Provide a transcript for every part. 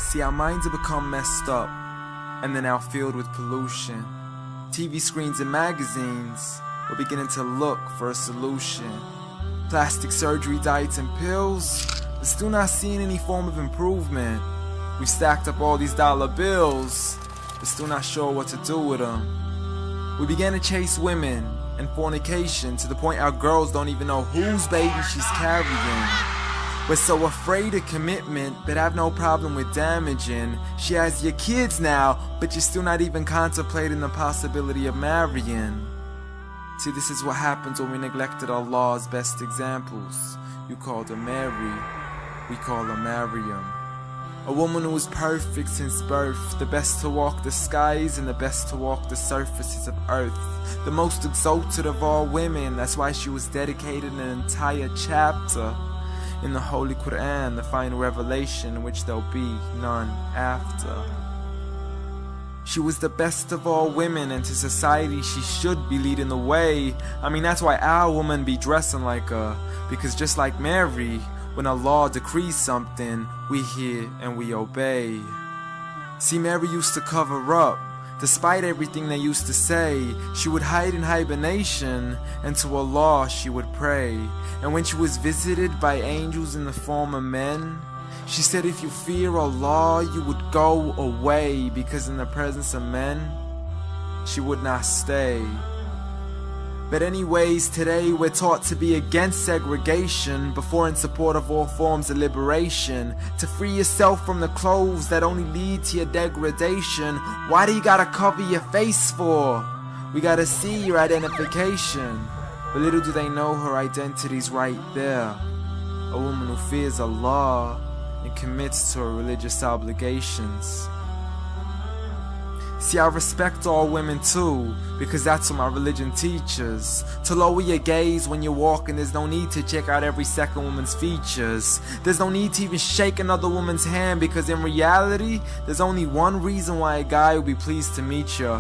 See, our minds have become messed up, and they're now filled with pollution. TV screens and magazines, we're beginning to look for a solution. Plastic surgery, diets and pills, but still not seeing any form of improvement. We've stacked up all these dollar bills, but still not sure what to do with them. We began to chase women and fornication to the point our girls don't even know whose baby she's carrying. We're so afraid of commitment, but have no problem with damaging. She has your kids now, but you're still not even contemplating the possibility of marrying. See, this is what happens when we neglected Allah's best examples. You called her Mary, we call her Maryam. A woman who was perfect since birth, the best to walk the skies and the best to walk the surfaces of earth. The most exalted of all women, that's why she was dedicated an entire chapter in the Holy Quran, the final revelation in which there'll be none after. She was the best of all women, and to society she should be leading the way. I mean, that's why our women be dressing like her, because just like Mary, when Allah decrees something, we hear and we obey. See, Mary used to cover up. Despite everything they used to say, she would hide in hibernation, and to Allah she would pray. And when she was visited by angels in the form of men, she said if you fear Allah, you would go away, because in the presence of men, she would not stay. But anyways, today we're taught to be against segregation before in support of all forms of liberation. To free yourself from the clothes that only lead to your degradation. Why do you gotta cover your face for? We gotta see your identification. But little do they know her identity's right there. A woman who fears Allah and commits to her religious obligations. See, I respect all women too, because that's what my religion teaches. To lower your gaze when you're walking, there's no need to check out every second woman's features. There's no need to even shake another woman's hand, because in reality, there's only one reason why a guy would be pleased to meet you.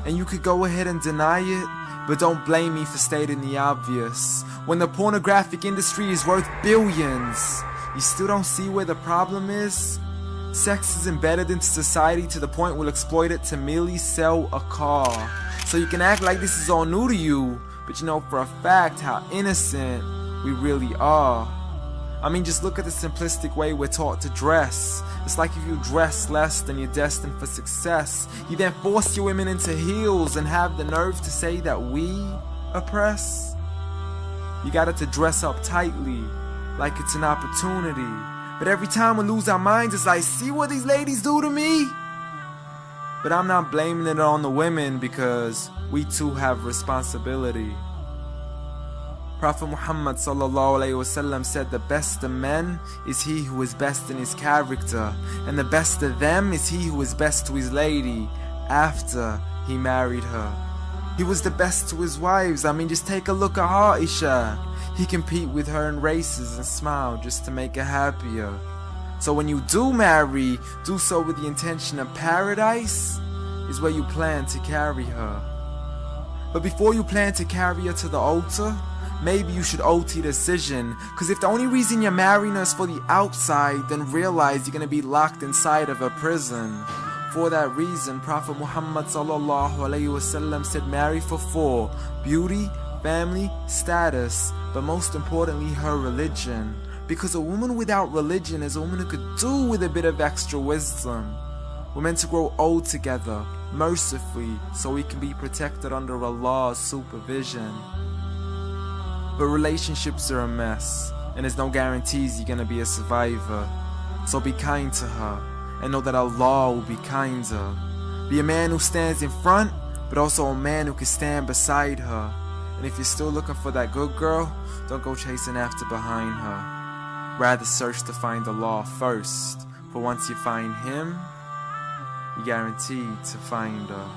And you could go ahead and deny it, but don't blame me for stating the obvious. When the pornographic industry is worth billions, you still don't see where the problem is? Sex is embedded into society to the point we'll exploit it to merely sell a car. So you can act like this is all new to you, but you know for a fact how innocent we really are. I mean, just look at the simplistic way we're taught to dress. It's like if you dress less, then you're destined for success. You then force your women into heels and have the nerve to say that we oppress. You got it to dress up tightly, like it's an opportunity. But every time we lose our minds, it's like, see what these ladies do to me? But I'm not blaming it on the women, because we too have responsibility. Prophet Muhammad ﷺ said the best of men is he who is best in his character, and the best of them is he who is best to his lady after he married her. He was the best to his wives. I mean, just take a look at Aisha. He compete with her in races and smile just to make her happier. So when you do marry, do so with the intention of paradise is where you plan to carry her. But before you plan to carry her to the altar, maybe you should alter your decision. Cause if the only reason you're marrying her is for the outside, then realize you're gonna be locked inside of a prison. For that reason, Prophet Muhammad ﷺ said marry for 4: beauty, family, status, but most importantly her religion. Because a woman without religion is a woman who could do with a bit of extra wisdom. We're meant to grow old together, mercifully, so we can be protected under Allah's supervision. But relationships are a mess, and there's no guarantees you're gonna be a survivor. So be kind to her, and know that Allah will be kinder. Be a man who stands in front, but also a man who can stand beside her. And if you're still looking for that good girl, don't go chasing after behind her. Rather search to find Allah first, for once you find Him, you're guaranteed to find her.